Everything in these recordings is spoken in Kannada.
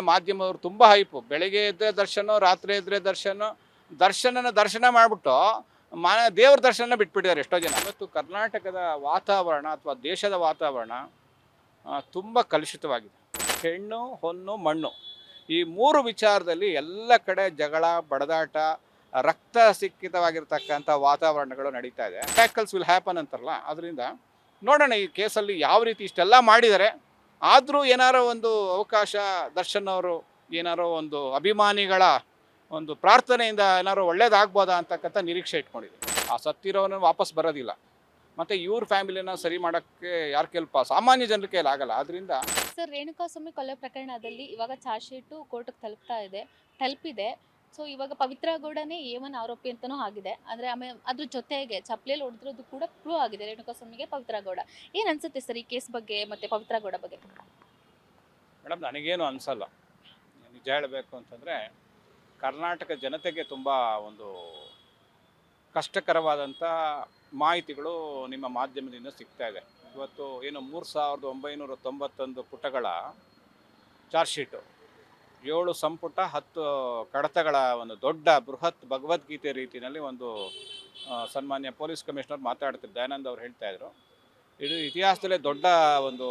ಮಾಧ್ಯಮದವರು ತುಂಬಾ ಹೈಪು. ಬೆಳಿಗ್ಗೆ ಎದ್ರೆ ದರ್ಶನ, ರಾತ್ರಿ ಎದ್ರೆ ದರ್ಶನ ಮಾಡಿಬಿಟ್ಟು ದೇವ್ರ ದರ್ಶನ ಬಿಟ್ಬಿಟ್ಟಿದ್ದಾರೆ ಎಷ್ಟೋ ಜನ. ಇವತ್ತು ಕರ್ನಾಟಕದ ವಾತಾವರಣ ಅಥವಾ ದೇಶದ ವಾತಾವರಣ ತುಂಬ ಕಲುಷಿತವಾಗಿದೆ. ಹೆಣ್ಣು, ಹೊನ್ನು, ಮಣ್ಣು ಈ ಮೂರು ವಿಚಾರದಲ್ಲಿ ಎಲ್ಲ ಕಡೆ ಜಗಳ, ಬಡದಾಟ, ರಕ್ತ ಸಿಕ್ಕಿತವಾಗಿರ್ತಕ್ಕಂಥ ವಾತಾವರಣಗಳು ನಡೀತಾ ಇದೆ. ಟ್ಯಾಕಲ್ಸ್ ವಿಲ್ ಹ್ಯಾಪನ್ ಅಂತಾರಲ್ಲ, ಅದರಿಂದ ನೋಡೋಣ ಈ ಕೇಸಲ್ಲಿ ಯಾವ ರೀತಿ ಇಷ್ಟೆಲ್ಲ ಮಾಡಿದ್ದಾರೆ. ಆದರೂ ಏನಾರೋ ಒಂದು ಅವಕಾಶ, ದರ್ಶನ್ ಅವರು ಏನಾರೋ ಒಂದು ಅಭಿಮಾನಿಗಳ ಒಂದು ಪ್ರಾರ್ಥನೆಯಿಂದ ಏನಾರೋ ಒಳ್ಳೇದಾಗ್ಬೋದಾ ಅಂತಕ್ಕಂಥ ನಿರೀಕ್ಷೆ ಇಟ್ಕೊಂಡಿದೆ. ಆ ಸತ್ತಿರೋನು ವಾಪಸ್ ಬರೋದಿಲ್ಲ, ಮತ್ತು ಇವ್ರ ಫ್ಯಾಮಿಲಿನ ಸರಿ ಮಾಡೋಕ್ಕೆ ಯಾರ ಸಾಮಾನ್ಯ ಜನರ ಕೈಲಿ ಆಗಲ್ಲ. ಆದ್ದರಿಂದ ಸರ್, ರೇಣುಕಾಸ್ವಾಮಿ ಕೊಲೆ ಪ್ರಕರಣದಲ್ಲಿ ಇವಾಗ ಚಾರ್ಜ್ ಶೀಟು ಕೋರ್ಟ್ಗೆ ತಲುಪಿದೆ. ಸೊ ಇವಾಗ ಪವಿತ್ರ ಗೌಡನೇ A1 ಆರೋಪಿ ಅಂತಲೂ ಆಗಿದೆ. ಅಂದರೆ ಆಮೇಲೆ ಅದ್ರ ಜೊತೆಗೆ ಚಪ್ಪಲಿಯಲ್ಲಿ ಹೊಡೆದಿರೋದು ಕೂಡ ಪ್ರೂವ್ ಆಗಿದೆ ರೇಣುಕಾಸ್ವಾಮಿಗೆ ಪವಿತ್ರ ಗೌಡ. ಏನು ಅನ್ಸುತ್ತೆ ಸರ್ ಈ ಕೇಸ್ ಬಗ್ಗೆ ಮತ್ತು ಪವಿತ್ರ ಗೌಡ ಬಗ್ಗೆ? ಮೇಡಮ್, ನನಗೇನು ಅನಿಸಲ್ಲ. ನಿಜ ಹೇಳಬೇಕು ಅಂತಂದರೆ ಕರ್ನಾಟಕ ಜನತೆಗೆ ತುಂಬ ಒಂದು ಕಷ್ಟಕರವಾದಂಥ ಮಾಹಿತಿಗಳು ನಿಮ್ಮ ಮಾಧ್ಯಮದಿಂದ ಸಿಗ್ತಾ ಇದೆ. ಇವತ್ತು ಏನು 3991 ಪುಟಗಳ ಚಾರ್ಜ್ ಶೀಟು, 7 ಸಂಪುಟ 10 ಕಡತಗಳ ಒಂದು ದೊಡ್ಡ ಬೃಹತ್ ಭಗವದ್ಗೀತೆ ರೀತಿಯಲ್ಲಿ ಒಂದು ಸನ್ಮಾನ್ಯ ಪೊಲೀಸ್ ಕಮಿಷನರ್ ಮಾತಾಡ್ತಿದ್ರು, ದಯಾನಂದ್ ಅವರು ಹೇಳ್ತಾಯಿದ್ರು. ಇದು ಇತಿಹಾಸದಲ್ಲೇ ದೊಡ್ಡ ಒಂದು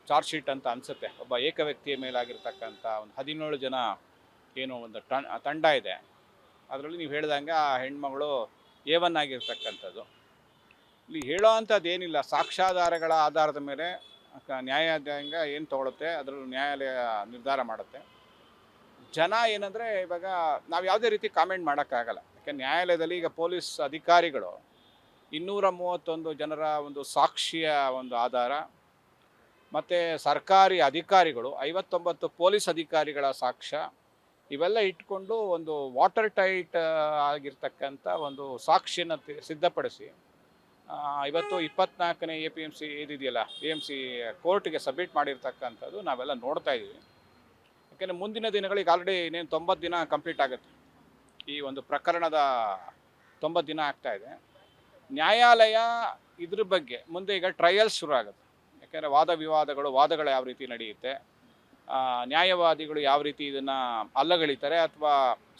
ಚಾರ್ಜ್ ಶೀಟ್ ಅಂತ ಅನಿಸುತ್ತೆ. ಒಬ್ಬ ಏಕ ವ್ಯಕ್ತಿಯ ಮೇಲಾಗಿರ್ತಕ್ಕಂಥ ಒಂದು 17 ಜನ ಏನೋ ಒಂದು ತಂಡ ಇದೆ. ಅದರಲ್ಲಿ ನೀವು ಹೇಳ್ದಂಗೆ ಆ ಹೆಣ್ಮಗಳು A1 ಆಗಿರ್ತಕ್ಕಂಥದ್ದು. ಇಲ್ಲಿ ಹೇಳೋ ಅಂಥದ್ದು ಏನಿಲ್ಲ, ಸಾಕ್ಷ್ಯಾಧಾರಗಳ ಆಧಾರದ ಮೇಲೆ ನ್ಯಾಯಾಲಯಾಂಗ ಏನು ತೊಗೊಳುತ್ತೆ ಅದರಲ್ಲಿ ನ್ಯಾಯಾಲಯ ನಿರ್ಧಾರ ಮಾಡುತ್ತೆ. ಜನ ಏನಂದರೆ ಇವಾಗ ನಾವು ಯಾವುದೇ ರೀತಿ ಕಾಮೆಂಟ್ ಮಾಡೋಕ್ಕಾಗಲ್ಲ. ಯಾಕೆ ನ್ಯಾಯಾಲಯದಲ್ಲಿ ಈಗ ಪೊಲೀಸ್ ಅಧಿಕಾರಿಗಳು 231 ಜನರ ಒಂದು ಸಾಕ್ಷಿಯ ಒಂದು ಆಧಾರ, ಮತ್ತು ಸರ್ಕಾರಿ ಅಧಿಕಾರಿಗಳು 59 ಪೊಲೀಸ್ ಅಧಿಕಾರಿಗಳ ಸಾಕ್ಷ್ಯ, ಇವೆಲ್ಲ ಇಟ್ಕೊಂಡು ಒಂದು ವಾಟರ್ ಟೈಟ್ ಆಗಿರ್ತಕ್ಕಂಥ ಒಂದು ಸಾಕ್ಷಿಯನ್ನು ಸಿದ್ಧಪಡಿಸಿ ಇವತ್ತು 24ನೇ APMC ಏನಿದೆಯಲ್ಲ, AMC ಕೋರ್ಟ್ಗೆ ಸಬ್ಮಿಟ್ ಮಾಡಿರ್ತಕ್ಕಂಥದ್ದು ನಾವೆಲ್ಲ ನೋಡ್ತಾ ಇದ್ದೀವಿ. ಯಾಕೆಂದರೆ ಮುಂದಿನ ದಿನಗಳಿಗೆ ಆಲ್ರೆಡಿ ಇನ್ನೇನು 90 ದಿನ ಕಂಪ್ಲೀಟ್ ಆಗುತ್ತೆ. ಈ ಒಂದು ಪ್ರಕರಣದ 90 ದಿನ ಆಗ್ತಾ ಇದೆ. ನ್ಯಾಯಾಲಯ ಇದ್ರ ಬಗ್ಗೆ ಮುಂದೆ ಈಗ ಟ್ರಯಲ್ಸ್ ಶುರು ಆಗುತ್ತೆ. ಯಾಕೆಂದರೆ ವಾದಗಳು ಯಾವ ರೀತಿ ನಡೆಯುತ್ತೆ, ನ್ಯಾಯವಾದಿಗಳು ಯಾವ ರೀತಿ ಇದನ್ನು ಅಲ್ಲಗಳಿತಾರೆ, ಅಥವಾ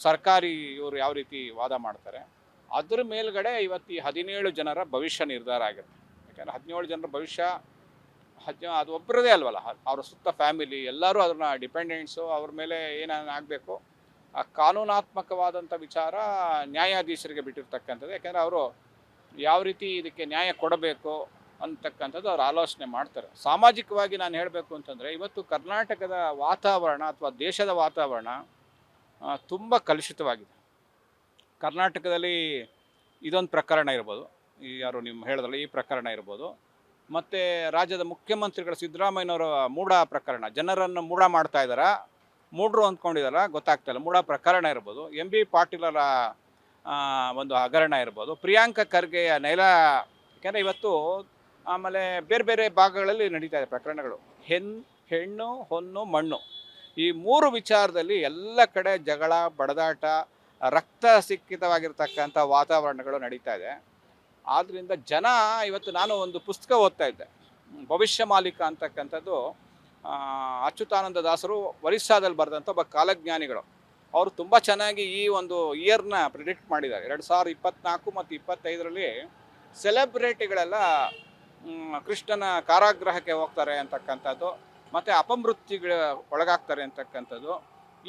ಸರ್ಕಾರಿ ಇವರು ಯಾವ ರೀತಿ ವಾದ ಮಾಡ್ತಾರೆ, ಅದ್ರ ಮೇಲ್ಗಡೆ ಇವತ್ತು ಈ 17 ಜನರ ಭವಿಷ್ಯ ನಿರ್ಧಾರ ಆಗುತ್ತೆ. ಯಾಕೆಂದರೆ 17 ಜನರ ಭವಿಷ್ಯ ಅದು ಒಬ್ಬರದೇ ಅಲ್ವಲ್ಲ, ಅವರ ಸುತ್ತ ಫ್ಯಾಮಿಲಿ ಎಲ್ಲರೂ ಅದನ್ನ ಡಿಪೆಂಡೆಂಟ್ಸು, ಅವ್ರ ಮೇಲೆ ಏನಾಗಬೇಕು ಆ ಕಾನೂನಾತ್ಮಕವಾದಂಥ ವಿಚಾರ ನ್ಯಾಯಾಧೀಶರಿಗೆ ಬಿಟ್ಟಿರ್ತಕ್ಕಂಥದ್ದು. ಯಾಕೆಂದರೆ ಅವರು ಯಾವ ರೀತಿ ಇದಕ್ಕೆ ನ್ಯಾಯ ಕೊಡಬೇಕು ಅಂತಕ್ಕಂಥದ್ದು ಅವ್ರು ಆಲೋಚನೆ ಮಾಡ್ತಾರೆ. ಸಾಮಾಜಿಕವಾಗಿ ನಾನು ಹೇಳಬೇಕು ಅಂತಂದರೆ ಇವತ್ತು ಕರ್ನಾಟಕದ ವಾತಾವರಣ ಅಥವಾ ದೇಶದ ವಾತಾವರಣ ತುಂಬ ಕಲುಷಿತವಾಗಿದೆ. ಕರ್ನಾಟಕದಲ್ಲಿ ಇದೊಂದು ಪ್ರಕರಣ ಇರ್ಬೋದು, ಈ ಯಾರು ನಿಮ್ಮ ಹೇಳಿದ್ರಲ್ಲ ಈ ಪ್ರಕರಣ ಇರ್ಬೋದು, ಮತ್ತು ರಾಜ್ಯದ ಮುಖ್ಯಮಂತ್ರಿಗಳು ಸಿದ್ದರಾಮಯ್ಯನವರ ಮೂಢ ಪ್ರಕರಣ, ಜನರನ್ನು ಮೂಢ ಮಾಡ್ತಾ ಇದ್ದಾರಾ, ಮೂಢರು ಅಂದ್ಕೊಂಡಿದ್ದಾರಾ ಗೊತ್ತಾಗ್ತಾಯಿಲ್ಲ, ಮೂಢ ಪ್ರಕರಣ ಇರ್ಬೋದು, MB ಪಾಟೀಲರ ಒಂದು ಹಗರಣ ಇರ್ಬೋದು, ಪ್ರಿಯಾಂಕ ಖರ್ಗೆಯ ಯಾಕೆಂದರೆ ಇವತ್ತು ಆಮೇಲೆ ಬೇರೆ ಬೇರೆ ಭಾಗಗಳಲ್ಲಿ ನಡೀತಾ ಇದೆ ಪ್ರಕರಣಗಳು. ಹೆಣ್ಣು, ಹೊನ್ನು, ಮಣ್ಣು ಈ ಮೂರು ವಿಚಾರದಲ್ಲಿ ಎಲ್ಲ ಕಡೆ ಜಗಳ, ಬಡದಾಟ, ರಕ್ತ ಸಿಕ್ಕಿತವಾಗಿರ್ತಕ್ಕಂಥ ವಾತಾವರಣಗಳು ನಡೀತಾ ಇದೆ. ಆದ್ದರಿಂದ ಜನ ಇವತ್ತು ನಾನು ಒಂದು ಪುಸ್ತಕ ಓದ್ತಾ ಇದ್ದೆ, ಭವಿಷ್ಯ ಮಾಲೀಕ ಅಂತಕ್ಕಂಥದ್ದು, ಅಚ್ಯುತಾನಂದ ದಾಸರು ಒರಿಸ್ಸಾದಲ್ಲಿ ಬರೆದಂಥ ಒಬ್ಬ ಕಾಲಜ್ಞಾನಿಗಳು. ಅವರು ತುಂಬ ಚೆನ್ನಾಗಿ ಈ ಒಂದು ಇಯರ್ನ ಪ್ರಿಡಿಕ್ಟ್ ಮಾಡಿದ್ದಾರೆ. 2024 ಮತ್ತು 2025ರಲ್ಲಿ ಸೆಲೆಬ್ರಿಟಿಗಳೆಲ್ಲ ಕೃಷ್ಣನ ಕಾರಾಗೃಹಕ್ಕೆ ಹೋಗ್ತಾರೆ ಅಂತಕ್ಕಂಥದ್ದು, ಮತ್ತು ಅಪಮೃತ್ಯುಗಳ ಒಳಗಾಗ್ತಾರೆ ಅಂತಕ್ಕಂಥದ್ದು,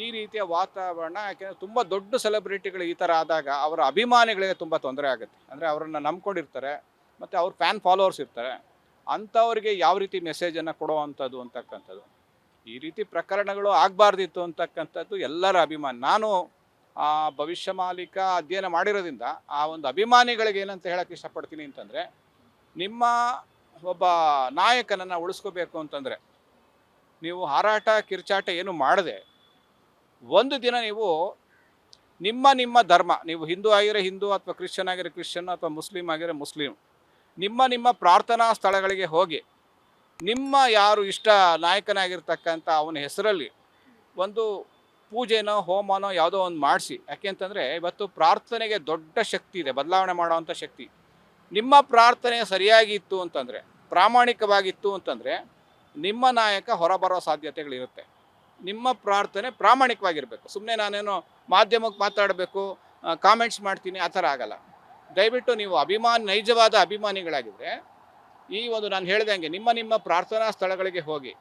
ಈ ರೀತಿಯ ವಾತಾವರಣ. ಯಾಕೆಂದರೆ ತುಂಬ ದೊಡ್ಡ ಸೆಲೆಬ್ರಿಟಿಗಳು ಈ ಥರ ಆದಾಗ ಅವರ ಅಭಿಮಾನಿಗಳಿಗೆ ತುಂಬ ತೊಂದರೆ ಆಗುತ್ತೆ. ಅಂದರೆ ಅವರನ್ನು ನಂಬ್ಕೊಂಡಿರ್ತಾರೆ, ಮತ್ತು ಅವ್ರ ಫ್ಯಾನ್ ಫಾಲೋವರ್ಸ್ ಇರ್ತಾರೆ, ಅಂಥವ್ರಿಗೆ ಯಾವ ರೀತಿ ಮೆಸೇಜನ್ನು ಕೊಡುವಂಥದ್ದು ಅಂತಕ್ಕಂಥದ್ದು. ಈ ರೀತಿ ಪ್ರಕರಣಗಳು ಆಗಬಾರ್ದಿತ್ತು ಅಂತಕ್ಕಂಥದ್ದು ಎಲ್ಲರ ಅಭಿಮಾನ. ನಾನು ಆ ಭವಿಷ್ಯ ಮಾಲೀಕ ಅಧ್ಯಯನ ಮಾಡಿರೋದ್ರಿಂದ ಆ ಒಂದು ಅಭಿಮಾನಿಗಳಿಗೆ ಏನಂತ ಹೇಳೋಕ್ಕೆ ಇಷ್ಟಪಡ್ತೀನಿ ಅಂತಂದರೆ, ನಿಮ್ಮ ಒಬ್ಬ ನಾಯಕನನ್ನು ಉಳಿಸ್ಕೋಬೇಕು ಅಂತಂದರೆ ನೀವು ಹಾರಾಟ ಕಿರ್ಚಾಟ ಏನು ಮಾಡದೆ ಒಂದು ದಿನ ನೀವು ನಿಮ್ಮ ಧರ್ಮ, ನೀವು ಹಿಂದೂ ಆಗಿರೋ ಹಿಂದೂ, ಅಥವಾ ಕ್ರಿಶ್ಚಿಯನ್ ಆಗಿರೋ ಕ್ರಿಶ್ಚಿಯನ್, ಅಥವಾ ಮುಸ್ಲಿಂ ಆಗಿರೋ ಮುಸ್ಲಿಂ, ನಿಮ್ಮ ಪ್ರಾರ್ಥನಾ ಸ್ಥಳಗಳಿಗೆ ಹೋಗಿ ನಿಮ್ಮ ಯಾರು ಇಷ್ಟ ನಾಯಕನಾಗಿರ್ತಕ್ಕಂಥ ಅವನ ಹೆಸರಲ್ಲಿ ಒಂದು ಪೂಜೆನೋ ಹೋಮನೋ ಯಾವುದೋ ಒಂದು ಮಾಡಿಸಿ. ಯಾಕೆಂತಂದರೆ ಇವತ್ತು ಪ್ರಾರ್ಥನೆಗೆ ದೊಡ್ಡ ಶಕ್ತಿ ಇದೆ, ಬದಲಾವಣೆ ಮಾಡೋವಂಥ ಶಕ್ತಿ. ನಿಮ್ಮ ಪ್ರಾರ್ಥನೆ ಸರಿಯಾಗಿತ್ತು ಅಂತಂದರೆ, ಪ್ರಾಮಾಣಿಕವಾಗಿತ್ತು ಅಂತಂದರೆ, ನಿಮ್ಮ ನಾಯಕ ಹೊರಬರೋ ಸಾಧ್ಯತೆಗಳಿರುತ್ತೆ. ನಿಮ್ಮ ಪ್ರಾರ್ಥನೆ ಪ್ರಾಮಾಣಿಕವಾಗಿರಬೇಕು. ಸುಮ್ಮನೆ ನಾನೇನೋ ಮಾಧ್ಯಮಕ್ಕೆ ಮಾತಾಡಬೇಕು, ಕಾಮೆಂಟ್ಸ್ ಮಾಡ್ತೀನಿ, ಆ ಥರ ಆಗಲ್ಲ. ದಯವಿಟ್ಟು ನೀವು ನೈಜವಾದ ಅಭಿಮಾನಿಗಳಾಗಿದ್ದರೆ ಈ ಒಂದು ನಾನು ಹೇಳ್ದಂಗೆ ನಿಮ್ಮ ಪ್ರಾರ್ಥನಾ ಸ್ಥಳಗಳಿಗೆ ಹೋಗಿ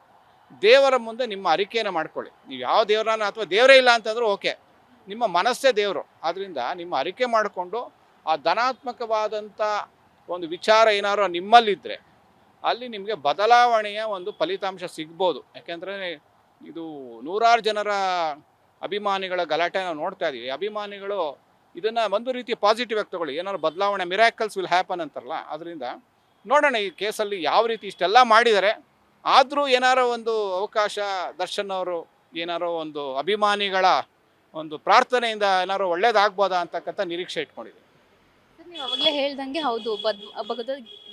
ದೇವರ ಮುಂದೆ ನಿಮ್ಮ ಅರಿಕೆಯನ್ನು ಮಾಡ್ಕೊಳ್ಳಿ. ನೀವು ಯಾವ ದೇವರನ್ನ ಅಥವಾ ದೇವರೇ ಇಲ್ಲ ಅಂತಂದ್ರೂ ಓಕೆ, ನಿಮ್ಮ ಮನಸ್ಸೇ ದೇವರು. ಆದ್ದರಿಂದ ನಿಮ್ಮ ಅರಿಕೆ ಮಾಡಿಕೊಂಡು ಆ ಧನಾತ್ಮಕವಾದಂಥ ಒಂದು ವಿಚಾರ ಏನಾದ್ರು ನಿಮ್ಮಲ್ಲಿದ್ದರೆ ಅಲ್ಲಿ ನಿಮಗೆ ಬದಲಾವಣೆಯ ಒಂದು ಫಲಿತಾಂಶ ಸಿಗ್ಬೋದು. ಯಾಕೆಂದರೆ ಇದು ನೂರಾರು ಜನರ ಅಭಿಮಾನಿಗಳ ಗಲಾಟೆ ನಾವು ನೋಡ್ತಾ ಇದ್ದೀವಿ. ಅಭಿಮಾನಿಗಳು ಇದನ್ನು ಒಂದು ರೀತಿ ಪಾಸಿಟಿವ್ ಆಗಿ ತಗೊಳ್ಳಿ, ಏನಾದ್ರು ಬದಲಾವಣೆ, ಮಿರಾಕಲ್ಸ್ ವಿಲ್ ಹ್ಯಾಪನ್ ಅಂತಾರಲ್ಲ. ಅದರಿಂದ ನೋಡೋಣ ಈ ಕೇಸಲ್ಲಿ ಯಾವ ರೀತಿ ಇಷ್ಟೆಲ್ಲ ಮಾಡಿದ್ದಾರೆ, ಆದರೂ ಏನಾರೋ ಒಂದು ಅವಕಾಶ ದರ್ಶನ್ ಅವರು ಏನಾರೋ ಒಂದು ಅಭಿಮಾನಿಗಳ ಒಂದು ಪ್ರಾರ್ಥನೆಯಿಂದ ಏನಾದ್ರು ಒಳ್ಳೇದಾಗ್ಬೋದಾ ಅಂತಕ್ಕಂಥ ನಿರೀಕ್ಷೆ ಇಟ್ಕೊಂಡಿದ್ದೀವಿ. ಸರ್, ನೀವು ಅವಾಗಲೇ ಹೇಳ್ದಂಗೆ ಹೌದು,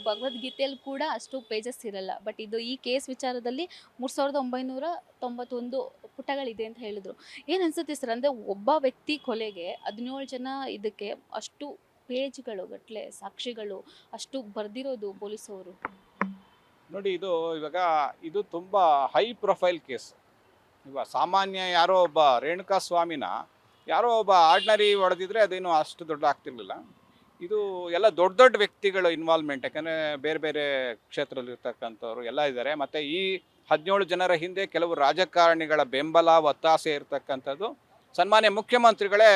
ಭಗವದ್ಗೀತೆಯಲ್ಲಿ ಕೂಡ ಅಷ್ಟು ಪೇಜಸ್ ಇರಲ್ಲ. ಬಟ್ ಇದು ಈ ಕೇಸ್ ವಿಚಾರದಲ್ಲಿ 3991 ಪುಟಗಳಿದೆ ಅಂತ ಹೇಳಿದ್ರು. ಏನು ಅನ್ಸುತ್ತೆ ಸರ್, ಅಂದರೆ ಒಬ್ಬ ವ್ಯಕ್ತಿ ಕೊಲೆಗೆ 17 ಜನ ಇದಕ್ಕೆ ಅಷ್ಟು ಪೇಜ್ಗಳು ಗಟ್ಟಲೆ ಸಾಕ್ಷಿಗಳು ಅಷ್ಟು ಬರೆದಿರೋದು ಪೊಲೀಸವರು? ನೋಡಿ, ಇದು ತುಂಬ ಹೈ ಪ್ರೊಫೈಲ್ ಕೇಸ್. ಇವಾಗ ಸಾಮಾನ್ಯ ಯಾರೋ ಒಬ್ಬ ರೇಣುಕಾ ಸ್ವಾಮಿನ ಯಾರೋ ಒಬ್ಬ ಆರ್ಡಿನರಿ ಹೊಡೆದಿದ್ರೆ ಅದೇನು ಅಷ್ಟು ದೊಡ್ಡ ಆಗ್ತಿರ್ಲಿಲ್ಲ. ಇದು ಎಲ್ಲ ದೊಡ್ಡ ದೊಡ್ಡ ವ್ಯಕ್ತಿಗಳು ಇನ್ವಾಲ್ವ್ಮೆಂಟ್. ಯಾಕಂದರೆ ಬೇರೆ ಬೇರೆ ಕ್ಷೇತ್ರದಲ್ಲಿರ್ತಕ್ಕಂಥವ್ರು ಎಲ್ಲ ಇದ್ದಾರೆ. ಮತ್ತು ಈ 17 ಜನರ ಹಿಂದೆ ಕೆಲವು ರಾಜಕಾರಣಿಗಳ ಬೆಂಬಲ ಒತ್ತಾಸೆ ಇರ್ತಕ್ಕಂಥದ್ದು ಸನ್ಮಾನ್ಯ ಮುಖ್ಯಮಂತ್ರಿಗಳೇ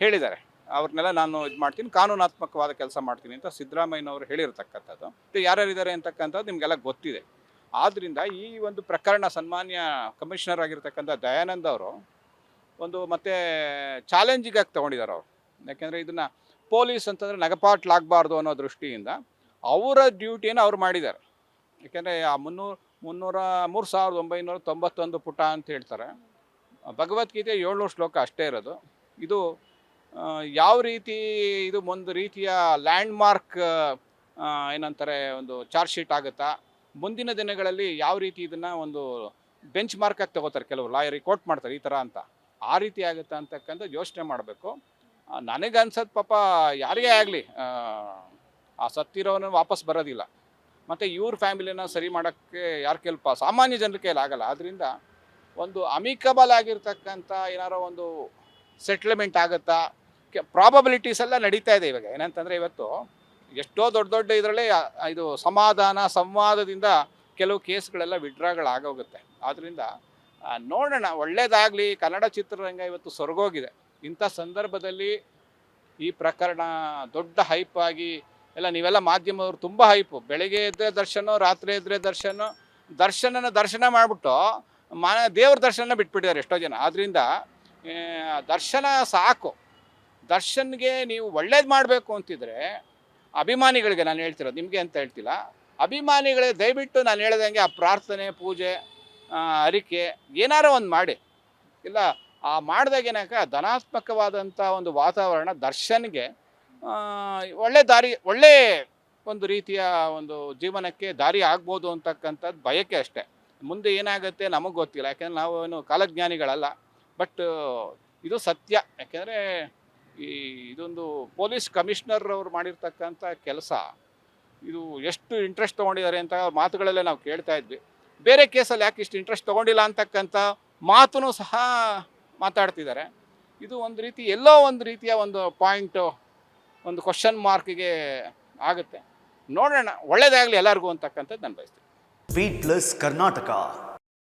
ಹೇಳಿದ್ದಾರೆ. ಅವ್ರನ್ನೆಲ್ಲ ನಾನು ಇದು ಮಾಡ್ತೀನಿ, ಕಾನೂನಾತ್ಮಕವಾದ ಕೆಲಸ ಮಾಡ್ತೀನಿ ಅಂತ ಸಿದ್ದರಾಮಯ್ಯನವರು ಹೇಳಿರ್ತಕ್ಕಂಥದ್ದು. ಇದು ಯಾರ್ಯಾರಿದ್ದಾರೆ ಅಂತಕ್ಕಂಥದ್ದು ನಿಮಗೆಲ್ಲ ಗೊತ್ತಿದೆ. ಆದ್ದರಿಂದ ಈ ಒಂದು ಪ್ರಕರಣ ಸನ್ಮಾನ್ಯ ಕಮಿಷನರ್ ಆಗಿರ್ತಕ್ಕಂಥ ದಯಾನಂದ್ ಅವರು ಒಂದು ಮತ್ತೆ ಚಾಲೆಂಜಿಗಾಗಿ ತೊಗೊಂಡಿದ್ದಾರೆ ಅವರು. ಯಾಕೆಂದರೆ ಇದನ್ನು ಪೊಲೀಸ್ ಅಂತಂದರೆ ನಗಪಾಟ್ಲಾಗಬಾರ್ದು ಅನ್ನೋ ದೃಷ್ಟಿಯಿಂದ ಅವರ ಡ್ಯೂಟಿಯನ್ನು ಅವ್ರು ಮಾಡಿದ್ದಾರೆ. ಯಾಕೆಂದರೆ ಆ 3991 ಪುಟ ಅಂತ ಹೇಳ್ತಾರೆ. ಭಗವದ್ಗೀತೆ 700 ಶ್ಲೋಕ ಅಷ್ಟೇ ಇರೋದು. ಇದು ಯಾವ ರೀತಿ ಇದು ಒಂದು ರೀತಿಯ ಲ್ಯಾಂಡ್ ಮಾರ್ಕ್ ಏನಂತಾರೆ ಒಂದು ಚಾರ್ಜ್ ಶೀಟ್ ಆಗುತ್ತಾ, ಮುಂದಿನ ದಿನಗಳಲ್ಲಿ ಯಾವ ರೀತಿ ಇದನ್ನು ಒಂದು ಬೆಂಚ್ ಮಾರ್ಕಾಗಿ ತಗೋತಾರೆ ಕೆಲವರು ಲಾಯರಿಗೆ ಕೋಟ್ ಮಾಡ್ತಾರೆ ಈ ಥರ ಅಂತ, ಆ ರೀತಿ ಆಗುತ್ತಾ ಅಂತಕ್ಕಂಥ ಯೋಚನೆ ಮಾಡಬೇಕು. ನನಗನ್ಸೋದು ಪಾಪ ಯಾರಿಗೇ ಆಗಲಿ ಆ ಸತ್ತಿರೋನು ವಾಪಸ್ ಬರೋದಿಲ್ಲ. ಮತ್ತು ಇವ್ರ ಫ್ಯಾಮಿಲಿನ ಸರಿ ಮಾಡೋಕ್ಕೆ ಸಾಮಾನ್ಯ ಜನರ ಕೈಯಲ್ಲಿ ಆಗಲ್ಲ. ಆದ್ದರಿಂದ ಒಂದು ಅಮಿಕಬಲ್ ಆಗಿರ್ತಕ್ಕಂಥ ಏನಾರೋ ಒಂದು ಸೆಟ್ಲ್ಮೆಂಟ್ ಆಗುತ್ತಾ, ಪ್ರಾಬಬಿಲಿಟೀಸ್ ಎಲ್ಲ ನಡೀತಾ ಇದೆ ಇವಾಗ. ಏನಂತಂದರೆ ಇವತ್ತು ಎಷ್ಟೋ ದೊಡ್ಡ ದೊಡ್ಡ ಇದರಲ್ಲೇ ಇದು ಸಂವಾದದಿಂದ ಕೆಲವು ಕೇಸ್ಗಳೆಲ್ಲ ವಿಡ್ರಾಗಳಾಗೋಗುತ್ತೆ. ಆದ್ದರಿಂದ ನೋಡೋಣ, ಒಳ್ಳೇದಾಗಲಿ. ಕನ್ನಡ ಚಿತ್ರರಂಗ ಇವತ್ತು ಸೊರಗೋಗಿದೆ. ಇಂಥ ಸಂದರ್ಭದಲ್ಲಿ ಈ ಪ್ರಕರಣ ದೊಡ್ಡ ಹೈಪ್ ಆಗಿ ನೀವೆಲ್ಲ ಮಾಧ್ಯಮದವರು ತುಂಬ ಹೈಪು. ಬೆಳಗ್ಗೆ ಇದ್ದರೆ ದರ್ಶನ, ರಾತ್ರಿ ಇದ್ದರೆ ದರ್ಶನ ಮಾಡಿಬಿಟ್ಟು ದೇವ್ರ ದರ್ಶನ ಬಿಟ್ಬಿಟ್ಟಿದ್ದಾರೆ ಎಷ್ಟೋ ಜನ. ಆದ್ದರಿಂದ ದರ್ಶನ ಸಾಕು. ದರ್ಶನ್ಗೆ ನೀವು ಒಳ್ಳೇದು ಮಾಡಬೇಕು ಅಂತಿದ್ರೆ ಅಭಿಮಾನಿಗಳಿಗೆ ನಾನು ಹೇಳ್ತಿರೋದು, ನಿಮಗೆ ಅಂತ ಹೇಳ್ತಿಲ್ಲ, ಅಭಿಮಾನಿಗಳಿಗೆ ದಯವಿಟ್ಟು ನಾನು ಹೇಳ್ದಂಗೆ ಆ ಪ್ರಾರ್ಥನೆ, ಪೂಜೆ, ಅರಿಕೆ ಏನಾರೋ ಒಂದು ಮಾಡಿ. ಇಲ್ಲ ಆ ಮಾಡಿದಾಗ ಧನಾತ್ಮಕವಾದಂಥ ಒಂದು ವಾತಾವರಣ ದರ್ಶನ್ಗೆ ಒಳ್ಳೆ ಒಂದು ರೀತಿಯ ಒಂದು ಜೀವನಕ್ಕೆ ದಾರಿ ಆಗ್ಬೋದು ಅಂತಕ್ಕಂಥದ್ದು ಬಯಕೆ ಅಷ್ಟೇ. ಮುಂದೆ ಏನಾಗುತ್ತೆ ನಮಗೆ ಗೊತ್ತಿಲ್ಲ, ಯಾಕೆಂದರೆ ನಾವು ಏನು ಕಾಲಜ್ಞಾನಿಗಳಲ್ಲ. ಬಟ್ ಇದು ಸತ್ಯ. ಯಾಕೆಂದರೆ ಇದೊಂದು ಪೊಲೀಸ್ ಕಮಿಷನರ್ ಅವರು ಮಾಡಿರ್ತಕ್ಕಂಥ ಕೆಲಸ, ಇದು ಎಷ್ಟು ಇಂಟ್ರೆಸ್ಟ್ ತೊಗೊಂಡಿದ್ದಾರೆ ಅಂತ ಮಾತುಗಳಲ್ಲೇ ನಾವು ಕೇಳ್ತಾ ಇದ್ವಿ. ಬೇರೆ ಕೇಸಲ್ಲಿ ಯಾಕೆ ಇಷ್ಟು ಇಂಟ್ರೆಸ್ಟ್ ತೊಗೊಂಡಿಲ್ಲ ಅಂತಕ್ಕಂಥ ಮಾತೂ ಸಹ ಮಾತಾಡ್ತಿದ್ದಾರೆ. ಇದು ಒಂದು ರೀತಿ ಎಲ್ಲೋ ಒಂದು ರೀತಿಯ ಒಂದು ಪಾಯಿಂಟು, ಒಂದು ಕ್ವಶನ್ ಮಾರ್ಕಿಗೆ ಆಗುತ್ತೆ. ನೋಡೋಣ, ಒಳ್ಳೇದಾಗಲಿ ಎಲ್ಲರಿಗೂ ಅಂತಕ್ಕಂಥದ್ದು ನಾನು ಬಯಸ್ತೀನಿ. Beat plus Karnataka.